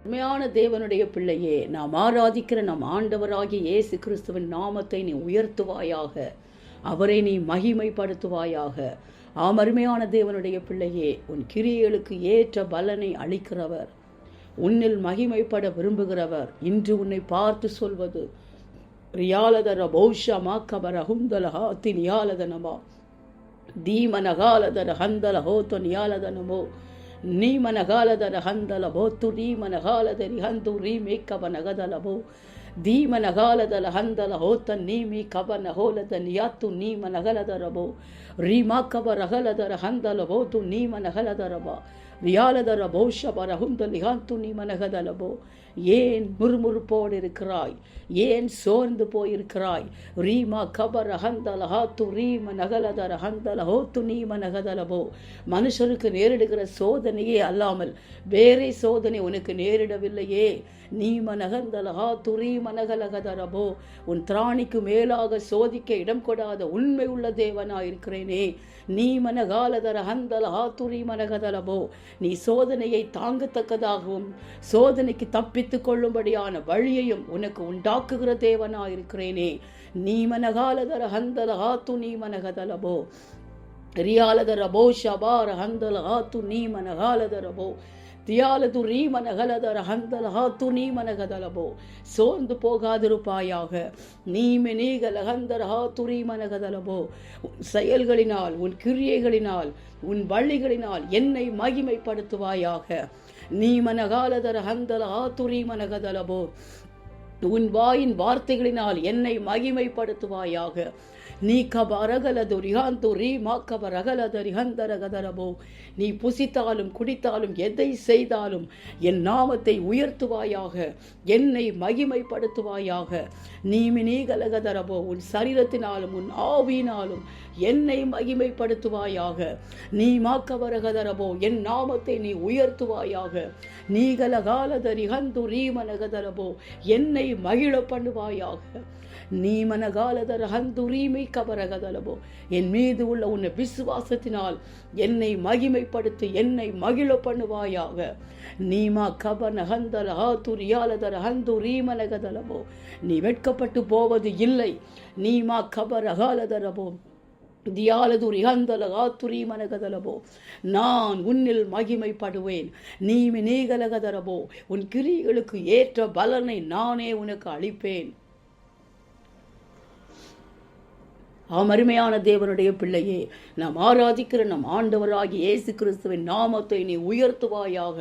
உண்மையான தேவனுடைய பிள்ளையே, நாம் ஆராதிக்கிற நம் ஆண்டவராகிய இயேசு கிறிஸ்துவின் நாமத்தை நீ உயர்த்துவாயாக. அவரை நீ மகிமைப்படுத்துவாயாக. அருமையான தேவனுடைய பிள்ளையே, உன் கிரியைகளுக்கு ஏற்ற பலனை அளிக்கிறவர், உன்னில் மகிமைப்பட விரும்புகிறவர் இன்று உன்னை பார்த்து சொல்வது, ரியாலதர பௌஷமா கபர ஹுந்தலஹா தினியாலதனமா தீமனகாலதர ஹந்தல ஹோத்து நியாலதனமோ ನೀಮನಗಾಲದರ ಹಂದಲಭೋ ನೀಮನಗಾಲದರಿ ಹಂದು ರೀಮಿ ಕಬನಗದಲಭೋ ಧೀಮನಗಾಲದಲ ಹಂದಲ ಹೋತ ನೀಮಿ ಕಬನ ಹೋಲದ ನಿಯಾತು ನೀಮನಗಲದರಭೋ ರೀಮಾ ಕಬರಗಲದರ ಹಂದಲಭೋತು ನೀಮನಗಲದರಬ ரியாலதர பௌஷபர ஹுந்தலிஹாந்து நீமனகதலபோ. ஏன் முறுமுறுப்போடு இருக்கிறாய்? ஏன் சோர்ந்து போயிருக்கிறாய்? ரீமா கபர ஹந்தலஹாத்து ரீம நகலதர ஹந்தலஹோத்து நீமனகதலபோ. மனுஷருக்கு நேரிடுகிற சோதனையே அல்லாமல் வேறே சோதனை உனக்கு நேரிடவில்லையே. நீமனகந்தலஹாத்து ரீமனகலகதரபோ. உன் திராணிக்கு மேலாக சோதிக்க இடம் கொடாத உண்மை உள்ள தேவனாயிருக்கிறேனே. நீமனகாலதர ஹந்தலஹாத்து ரீமனகதலபோ. நீ சோதனையை தாங்கத்தக்கதாகவும் சோதனைக்கு தப்பித்துக் கொள்ளும்படியான வழியையும் உனக்கு உண்டாக்குகிற தேவனாயிருக்கிறேனே. நீமனகாலதர ஹந்தலஹாத்து நீமனகதலபோ ரியாலதரபோ ஷபார ஹந்தலஹாத்து நீமனகாலதரபோ தியாலது ரீமனகலதர ஹந்தலஹாத்து நீமனகதலபோ. சோர்ந்து போகாதிருப்பாயாக. நீமனீகலஹந்தரஹாத்து ரீமனகதலபோ. உன் செயல்களினால், உன் கிரியைகளினால், உன் வழிகளினால் என்னை மகிமைப்படுத்துவாயாக. நீமனகாலதர ஹந்தலஹாத்து ரீமனகதலபோ. உன் வாயின் வார்த்தைகளினால் என்னை மகிமைப்படுத்துவாயாக. நீ கபரகலது ரிஹாந்து ரீமா கபரகலது ரிஹந்தரகதரபோ. நீ புசித்தாலும் குடித்தாலும் எதை செய்தாலும் என் நாமத்தை உயர்த்துவாயாக, என்னை மகிமைப்படுத்துவாயாக. நீமினீகலகதரபோ. உன் சரீரத்தினாலும் உன் ஆவியினாலும் என்னை மகிமைப்படுத்துவாயாக. நீ மாக்கவரகதரபோ. என் நாமத்தை நீ உயர்த்துவாயாக. நீகலகாலதரி ஹந்து ரீமனகதரபோ. என்னை மகிழ பண்ணுவாயாக. நீமனகாலதர ஹந்து ரீமை கபரகதலபோ. என் மீது உள்ள உன் விசுவாசத்தினால் என்னை மகிமைப்படுத்தி என்னை மகிழ பண்ணுவாயாக. நீமா கபன ஹந்தல ஹாத்து ரியாலதர ஹந்து ரீமனகதலபோ. நீ வெட்கப்பட்டு போவது இல்லை. நீமா கபரகாலதரபோ தியாலது ரிஹந்தல ஹாத்து ரீமனகதலபோ. நான் உன்னில் மகிமைப்படுவேன். நீமி நீகலகதரபோ. உன் கிரியைகளுக்கு ஏற்ற பலனை நானே உனக்கு அளிப்பேன். அருமையான தேவனுடைய பிள்ளையே, நாம் ஆராதிக்கிற நம் ஆண்டவராகிய இயேசு கிறிஸ்துவின் நாமத்தை நீ உயர்த்துவாயாக.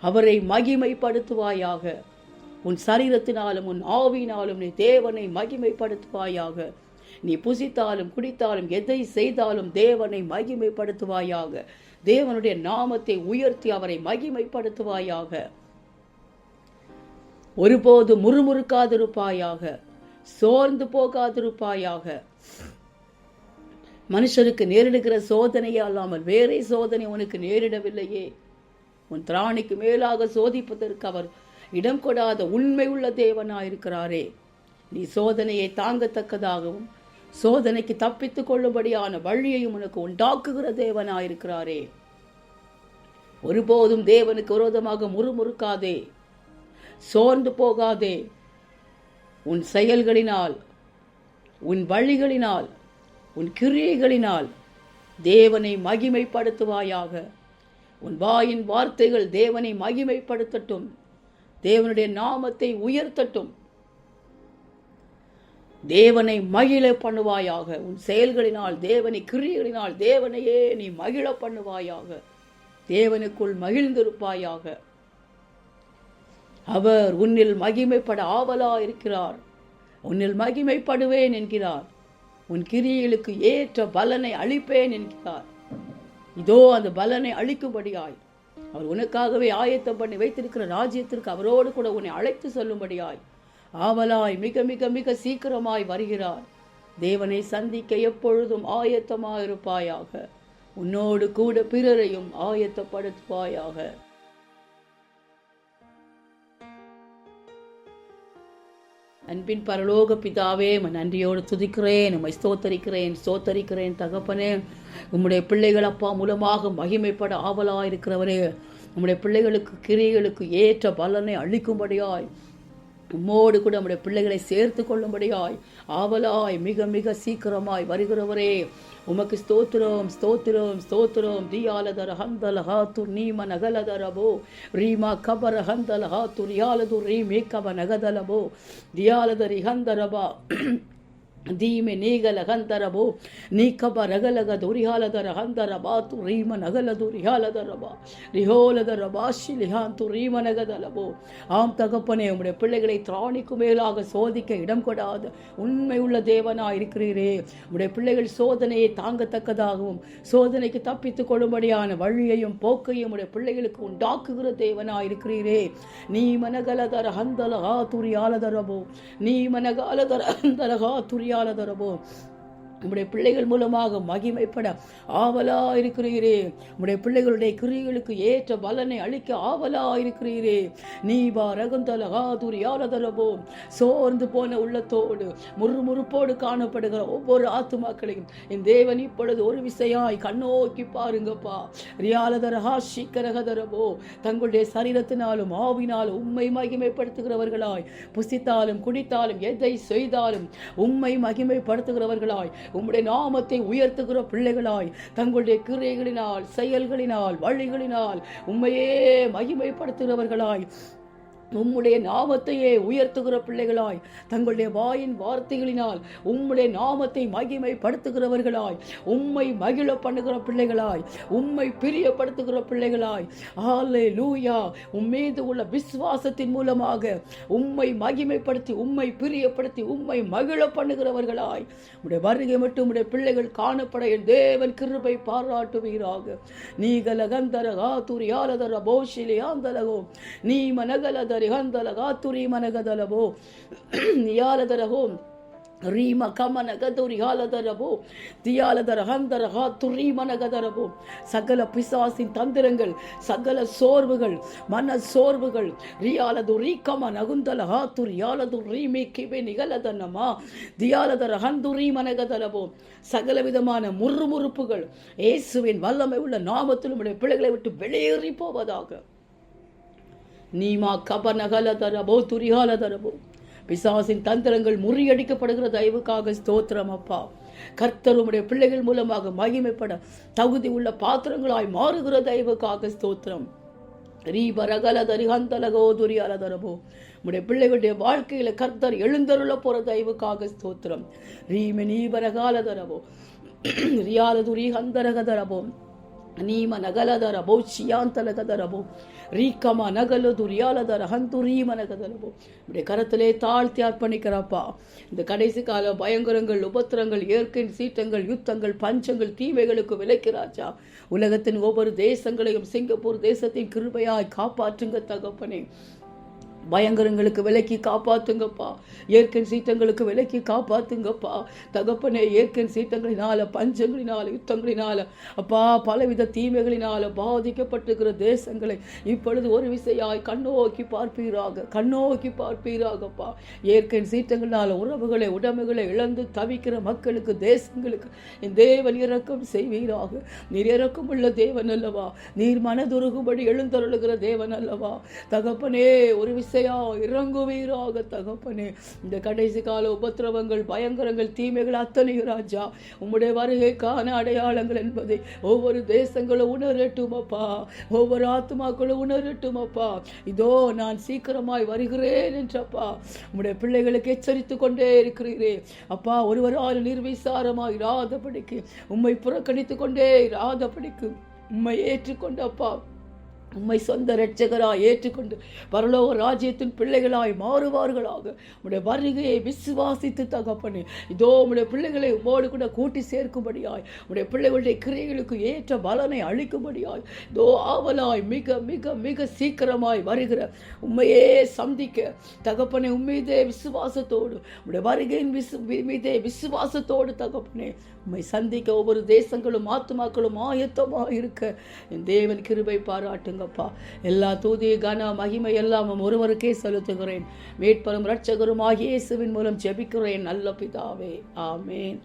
அவரை மகிமைப்படுத்துவாயாக. உன் சரீரத்தினாலும் உன் ஆவியினாலும் நீ தேவனை மகிமைப்படுத்துவாயாக. நீ புசித்தாலும் குடித்தாலும் எதை செய்தாலும் தேவனை மகிமைப்படுத்துவாயாக. தேவனுடைய நாமத்தை உயர்த்தி அவரை மகிமைப்படுத்துவாயாக. ஒருபோது முறுமுறுக்காதிருப்பாயாக. சோர்ந்து போகாதிருப்பாயாக. மனுஷருக்கு நேரிடுகிற சோதனையே அல்லாமல் வேறே சோதனை உனக்கு நேரிடவில்லையே. உன் திராணிக்கு மேலாக சோதிப்பதற்கு அவர் இடம் கொடாத உண்மை உள்ள தேவனாயிருக்கிறாரே. நீ சோதனையை தாங்கத்தக்கதாகவும் சோதனைக்கு தப்பித்துக் கொள்ளும்படியான வழியையும் உனக்கு உண்டாக்குகிற தேவனாயிருக்கிறாரே. ஒருபோதும் தேவனுக்கு விரோதமாக முறுமுறுக்காதே, சோர்ந்து போகாதே. உன் செயல்களினால், உன் வழிகளினால், உன் கிரியைகளினால் தேவனை மகிமைப்படுத்துவாயாக. உன் வாயின் வார்த்தைகள் தேவனை மகிமைப்படுத்தட்டும். தேவனுடைய நாமத்தை உயர்த்தட்டும். தேவனை மகிழ பண்ணுவாயாக. உன் செயல்களினால், தேவனை கிரியைகளினால் தேவனையே நீ மகிழ பண்ணுவாயாக. தேவனுக்குள் மகிழ்ந்திருப்பாயாக. அவர் உன்னில் மகிமைப்பட ஆவலா இருக்கிறார். உன்னில் மகிமைப்படுவேன் என்கிறார். உன் கிரியைகளுக்கு ஏற்ற பலனை அளிப்பேன் என்கிறார். இதோ அந்த பலனை அளிக்கும்படியாய் அவர் உனக்காகவே ஆயத்தம் பண்ணி வைத்திருக்கிற ராஜ்யத்திற்கு அவரோடு கூட உன்னை அழைத்து சொல்லும்படியாய் ஆவலாய் மிக மிக மிக சீக்கிரமாய் வருகிறார். தேவனை சந்திக்க எப்பொழுதும் ஆயத்தமாயிருப்பாயாக. உன்னோடு கூட பிறரையும் ஆயத்தப்படுத்துவாயாக. அன்பின் பரலோக பிதாவே, நன்றியோடு துதிக்கிறேன், உம்மை ஸ்தோத்தரிக்கிறேன் தகப்பனே. உம்முடைய பிள்ளைகள் அப்பா மூலமாக மகிமைப்பட ஆவலாயிருக்கிறவரே, நம்முடைய பிள்ளைகளுக்கு கிரியைகளுக்கு ஏற்ற பலனை அளிக்கும்படியாய் உம்மோடு கூட நம்முடைய பிள்ளைகளை சேர்த்து கொள்ளும்படியாய் ஆவலாய் மிக மிக சீக்கிரமாய் வருகிறவரே உமக்கு ஸ்தோத்திரம் ஸ்தோத்திரம் ஸ்தோத்திரம். தியாலதர ஹந்தல ஹாத்து நீம நகலதரபோ ரீமா கபர ஹந்தல ஹாத்து ரியாலது ரீமே கப நகதலபோ தியாலதரி ஹந்தரபா ದೀಮೆ ನೀಗಲ ಹಂತರಬೋ ನೀಕಬ ರಗಲಗ ದುರಿಹಾಲದರ ಹಂತರ ಬಾತು ರೀಮ ನಗಲದು ரிஹாலதரபா ரிஹோலதரபா ஷிலிஹாந்து ரீமனகதலபோ. ஆம் தகப்பனே, உம்முடைய பிள்ளைகளை திராணிக்கு மேலாக சோதிக்க இடம் கொடாத உண்மை உள்ள தேவனாய் இருக்கிறீரே. உம்முடைய பிள்ளைகள் சோதனையை தாங்கத்தக்கதாகவும் சோதனைக்கு தப்பித்துக் கொள்ளும்படியான வழியையும் போக்கையும் உடைய பிள்ளைகளுக்கு உண்டாக்குகிற தேவனாய் இருக்கிறீரே. நீ மனகலதர ஹந்தலகா துரியாலதரபோ நீ மனகாலதர ஹந்தலகா துரியாலதரபோ. உம்முடைய பிள்ளைகள் மூலமாக மகிமைப்பட ஆவலா இருக்கிறீரே. உம்முடைய பிள்ளைகளுடைய கிரியைகளுக்கு ஏற்ற பலனை அளிக்க ஆவலா இருக்கிறீரே. நீபா ரகுந்தலகா துரியாலதரபோ. சோர்ந்து போன உள்ளத்தோடு முறுமுறுப்போடு காணப்படுகிற ஒவ்வொரு ஆத்துமாக்களையும் என் தேவன் இப்பொழுது ஒரு விசையாய் கண்ணோக்கி பாருங்கப்பா. ரியாலதரஹா ஷிக்கரகதரபோ. தங்களுடைய சரீரத்தினாலும் ஆவினாலும் உம்மை மகிமைப்படுத்துகிறவர்களாய், புசித்தாலும் குடித்தாலும் எதை செய்தாலும் உம்மை மகிமைப்படுத்துகிறவர்களாய், உம்முடைய நாமத்தை உயர்த்துகிற பிள்ளைகளாய், தங்களுடைய கிரியைகளினால் செயல்களினால் வழிகளினால் உம்மையே மகிமைப்படுத்துகிறவர்களாய், உம்முடைய நாமத்தையே உயர்த்துகிற பிள்ளைகளாய், தங்களுடைய வாயின் வார்த்தைகளினால் உம்முடைய நாமத்தை மகிமைப்படுத்துகிறவர்களாய், உம்மை மகிழ பண்ணுகிற பிள்ளைகளாய், உம்மை பிரியப்படுத்துகிற பிள்ளைகளாய், ஹல்லேலூயா, உம்மீது உள்ள விசுவாசத்தின் மூலமாக உம்மை மகிமைப்படுத்தி உம்மை பிரியப்படுத்தி உம்மை மகிழ பண்ணுகிறவர்களாய் உடைய வருகை மட்டும் உடைய பிள்ளைகள் காணப்பட என் தேவன் கிருபை பாராட்டுவீராக. நீகலகந்தரகா துரியாலதர போஷிலியாந்தலகோ நீ மனகலதர ஹந்தலகா துரி மனகதலபோ நியாலதரகோ ரீம கமனகதுரி ஹாலதரபோ தியாலதர ஹந்தரகா துரி மனகதரபோ. சகல பிசாசின் தந்திரங்கள், சகல சோர்வுகள், மன சோர்வுகள் ரியாலது ரீகம நகுந்தலகா துரியாலது ரீமே கிபே நிகலதனமா தியாலதர ஹந்துரி மனகதலபோ. சகல விதமான முறுமுறுப்புகள் இயேசுவின் வல்லமை உள்ள நாமத்தில் உம்முடைய பிள்ளைகளை விட்டு வெளியேறி போவதாக. நீமா கபநகலதரபோ துரியாலதரபோ. பிசாசின் தந்திரங்கள் முறியடிக்கப்படுகிற தயவுக்காக ஸ்தோத்திரம் அப்பா. கர்த்தர் உம்முடைய பிள்ளைகள் மூலமாக மகிமைப்பட தகுதி உள்ள பாத்திரங்களாய் மாறுகிற தயவுக்காக ஸ்தோத்திரம். ரீபரகலதரிஹந்தலகோ துரியாலதரபோ. உம்முடைய பிள்ளைகளுடைய வாழ்க்கையில கர்த்தர் எழுந்தருள போற தயவுக்காக ஸ்தோத்திரம். ரீம நீபரகாலதரபோ ரியாலதுரி ஹந்தரகதரபோ நீம நகலதரபோ சியாந்தலகதரபோ ரீக்கமா நகலு துரியாலதர ஹந்துரீம நகதரபோ. இப்படி கரத்திலே தாழ்த்தி அர்ப்பணிக்கிறப்பா. இந்த கடைசி கால பயங்கரங்கள், உபத்திரங்கள், இயற்கை சீற்றங்கள், யுத்தங்கள், பஞ்சங்கள், தீமைகளுக்கு விலக்கிறாச்சா. உலகத்தின் ஒவ்வொரு தேசங்களையும் சிங்கப்பூர் தேசத்தின் கிருபையாய் காப்பாற்றுங்க தகப்பனே. பயங்கரங்களுக்கு விலக்கி காப்பாத்துங்கப்பா. இயற்கை சீற்றங்களுக்கு விலக்கி காப்பாத்துங்கப்பா தகப்பனே. இயற்கை சீற்றங்களினால, பஞ்சங்களினால, யுத்தங்களினால அப்பா பலவித தீமைகளினால பாதிக்கப்பட்டிருக்கிற தேசங்களை இப்பொழுது ஒரு விசையாய் கண்ணோக்கி பார்ப்பீராக, கண்ணோக்கி பார்ப்பீராகப்பா. இயற்கை சீற்றங்களினால உறவுகளை உடமைகளை இழந்து தவிக்கிற மக்களுக்கு, தேசங்களுக்கு என் தேவன் இரக்கம் செய்வீராக. நீர் இரக்கம் உள்ள தேவன் அல்லவா, நீர் மனதுருகும்படி எழுந்தருளுகிற தேவன் அல்லவா தகப்பனே. ஒரு இறங்குவீராக தகப்பனே. இந்த கடைசி கால உபத்திரவங்கள், பயங்கரங்கள், தீமைகள் அத்தனையும் ராஜா உம்முடைய வருகைக்கான அடையாளங்கள் என்பதை ஒவ்வொரு தேசங்களும் உணரட்டும் அப்பா, ஒவ்வொரு ஆத்மாக்களும் உணரட்டும் அப்பா. இதோ நான் சீக்கிரமாய் வருகிறேன் என்றப்பா உம்முடைய பிள்ளைகளுக்கு எச்சரித்துக் கொண்டே இருக்கிறீரே அப்பா. ஒருவரால் நிர்விசாரமாய் இராதபடிக்கு, உம்மை புறக்கணித்துக் கொண்டே இராதபடிக்கு உம்மை ஏற்றுக்கொண்டு அப்பா, உம்மை சொந்த இரட்சகராய் ஏற்றுக்கொண்டு பரலோக ராஜ்யத்தின் பிள்ளைகளாய் மாறுவார்களாக. உம்முடைய வருகையை விசுவாசித்து தகப்பனே, இதோ உம்முடைய பிள்ளைகளை உம்மோடு கூட கூட்டி சேர்க்கும்படியாய், உம்முடைய பிள்ளைகளுடைய கிரியைகளுக்கு ஏற்ற பலனை அளிக்கும்படியாய் இதோ ஆவலாய் மிக மிக மிக சீக்கிரமாய் வருகிற உம்மையே சந்திக்க தகப்பனே, உம்மீதே விசுவாசத்தோடு, உம்முடைய வருகையின் மீதே விசுவாசத்தோடு தகப்பனே உம்மை சந்திக்க ஒவ்வொரு தேசங்களும் ஆத்துமாக்களும் ஆயத்தமாக இருக்க என் தேவன் கிருபை பாராட்டுங்கப்பா. எல்லா தூதி கன மகிமை எல்லாம் ஒருவருக்கே செலுத்துகிறேன். மீட்பரும் இரட்சகரும் ஆகிய இயேசுவின் மூலம் ஜெபிக்கிறேன் நல்ல பிதாவே, ஆமேன்.